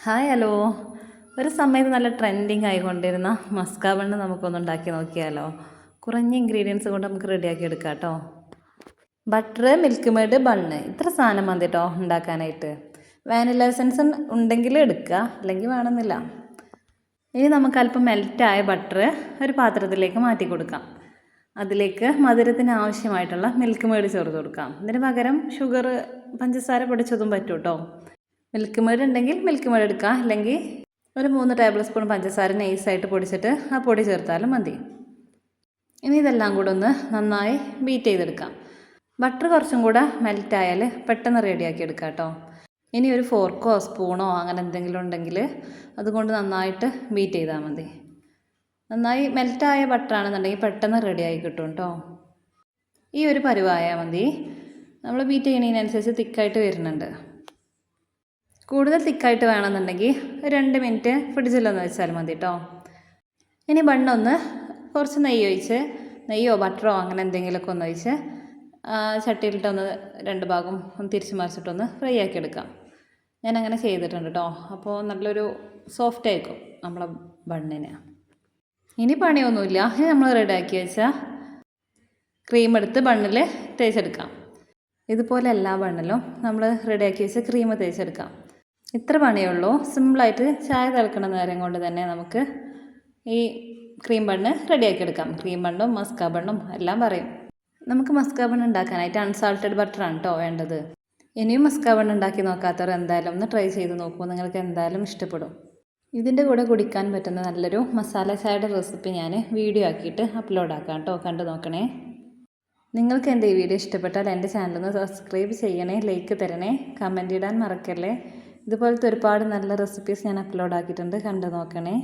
Hi hello. ഒരു സമയത്ത് നല്ല ട്രെൻഡിങ് ആയിക്കൊണ്ടിരുന്ന മസ്ക ബണ്ണ് നമുക്കൊന്ന് ഉണ്ടാക്കി നോക്കിയാലോ. കുറഞ്ഞ ഇൻഗ്രീഡിയൻസ് കൊണ്ട് നമുക്ക് റെഡിയാക്കി എടുക്കാം കേട്ടോ. ബട്ടർ, മിൽക്ക് മെയ്ഡ്, ബണ്ണ്, ഇത്ര സാധനം മതി കേട്ടോ ഉണ്ടാക്കാനായിട്ട്. വാനില എസൻസ് ഉണ്ടെങ്കിൽ എടുക്കുക, അല്ലെങ്കിൽ വേണമെന്നില്ല. ഇനി നമുക്ക് അല്പം മെൽറ്റായ ബട്ടർ ഒരു പാത്രത്തിലേക്ക് മാറ്റി കൊടുക്കാം. അതിലേക്ക് മധുരത്തിന് ആവശ്യമായിട്ടുള്ള മിൽക്ക് മെയ്ഡ് ചേർത്ത് കൊടുക്കാം. ഇതിന് പകരം ഷുഗർ, പഞ്ചസാര പൊടിച്ചതും പറ്റും കേട്ടോ. മിൽക്ക് മെയ്ഡ് ഉണ്ടെങ്കിൽ മിൽക്ക് മെയ്ഡ് എടുക്കുക, അല്ലെങ്കിൽ ഒരു 3 ടേബിൾ സ്പൂൺ പഞ്ചസാര നൈസായിട്ട് പൊടിച്ചിട്ട് ആ പൊടി ചേർത്താലും മതി. ഇനി ഇതെല്ലാം കൂടെ ഒന്ന് നന്നായി ബീറ്റ് ചെയ്തെടുക്കാം. ബട്ടർ കുറച്ചും കൂടെ മെൽറ്റായാൽ പെട്ടെന്ന് റെഡിയാക്കി എടുക്കാം കേട്ടോ. ഇനി ഒരു ഫോർക്കോ സ്പൂണോ അങ്ങനെ എന്തെങ്കിലും ഉണ്ടെങ്കിൽ അതുകൊണ്ട് നന്നായിട്ട് ബീറ്റ് ചെയ്താൽ മതി. നന്നായി മെൽറ്റായ ബട്ടറാണെന്നുണ്ടെങ്കിൽ പെട്ടെന്ന് റെഡിയായി കിട്ടും കേട്ടോ. ഈ ഒരു പരുവായാൽ മതി. നമ്മൾ ബീറ്റ് ചെയ്യുന്നതിനനുസരിച്ച് തിക്കായിട്ട് വരുന്നുണ്ട്. കൂടുതൽ തിക്കായിട്ട് വേണമെന്നുണ്ടെങ്കിൽ 2 മിനിറ്റ് ഫ്രിഡ്ജിലൊന്ന് വെച്ചാൽ മതി കേട്ടോ. ഇനി ബണ്ണൊന്ന് കുറച്ച് നെയ്യോ ബട്ടറോ അങ്ങനെ എന്തെങ്കിലുമൊക്കെ ഒന്ന് ഒഴിച്ച് ചട്ടിയിലിട്ടൊന്ന് 2 ഭാഗം ഒന്ന് തിരിച്ച് മറിച്ചിട്ടൊന്ന് ഫ്രൈ ആക്കി എടുക്കാം. ഞാൻ അങ്ങനെ ചെയ്തിട്ടുണ്ട് കേട്ടോ. അപ്പോൾ നല്ലൊരു സോഫ്റ്റ് ആയിരിക്കും നമ്മളെ ബണ്ണിന്. ഇനി പണിയൊന്നുമില്ല. ഇനി നമ്മൾ റെഡിയാക്കി വെച്ചാൽ ക്രീം എടുത്ത് ബണ്ണിൽ തേച്ചെടുക്കാം. ഇതുപോലെ എല്ലാ ബണ്ണിലും നമ്മൾ റെഡിയാക്കി വെച്ച് ക്രീം തേച്ചെടുക്കാം. ഇത്ര പണിയേ ഉള്ളൂ. സിമ്പിളായിട്ട് ചായ തിളക്കണ നേരം കൊണ്ട് തന്നെ നമുക്ക് ഈ ക്രീം ബണ്ണ് റെഡിയാക്കി എടുക്കാം. ക്രീം ബണ്ണും മസ്ക ബണ്ണും എല്ലാം പറയും. നമുക്ക് മസ്ക ബണ്ണ് ഉണ്ടാക്കാനായിട്ട് അൺസാൾട്ടഡ് ബട്ടറാണ് കേട്ടോ വേണ്ടത്. ഇനിയും മസ്ക ബണ്ണ് ഉണ്ടാക്കി നോക്കാത്തവർ എന്തായാലും ഒന്ന് ട്രൈ ചെയ്ത് നോക്കൂ. നിങ്ങൾക്ക് എന്തായാലും ഇഷ്ടപ്പെടും. ഇതിൻ്റെ കൂടെ കുടിക്കാൻ പറ്റുന്ന നല്ലൊരു മസാല ചായയുടെ റെസിപ്പി ഞാൻ വീഡിയോ ആക്കിയിട്ട് അപ്ലോഡ് ആക്കാം കേട്ടോ. കണ്ടു നോക്കണേ. നിങ്ങൾക്ക് എൻ്റെ ഈ വീഡിയോ ഇഷ്ടപ്പെട്ടാൽ എൻ്റെ ചാനലൊന്ന് സബ്സ്ക്രൈബ് ചെയ്യണേ, ലൈക്ക് തരണേ, കമൻറ്റ് ഇടാൻ മറക്കല്ലേ. ഇതുപോലത്തെ ഒരുപാട് നല്ല റെസിപ്പീസ് ഞാൻ അപ്ലോഡ് ആക്കിയിട്ടുണ്ട്. കണ്ടു നോക്കണേ.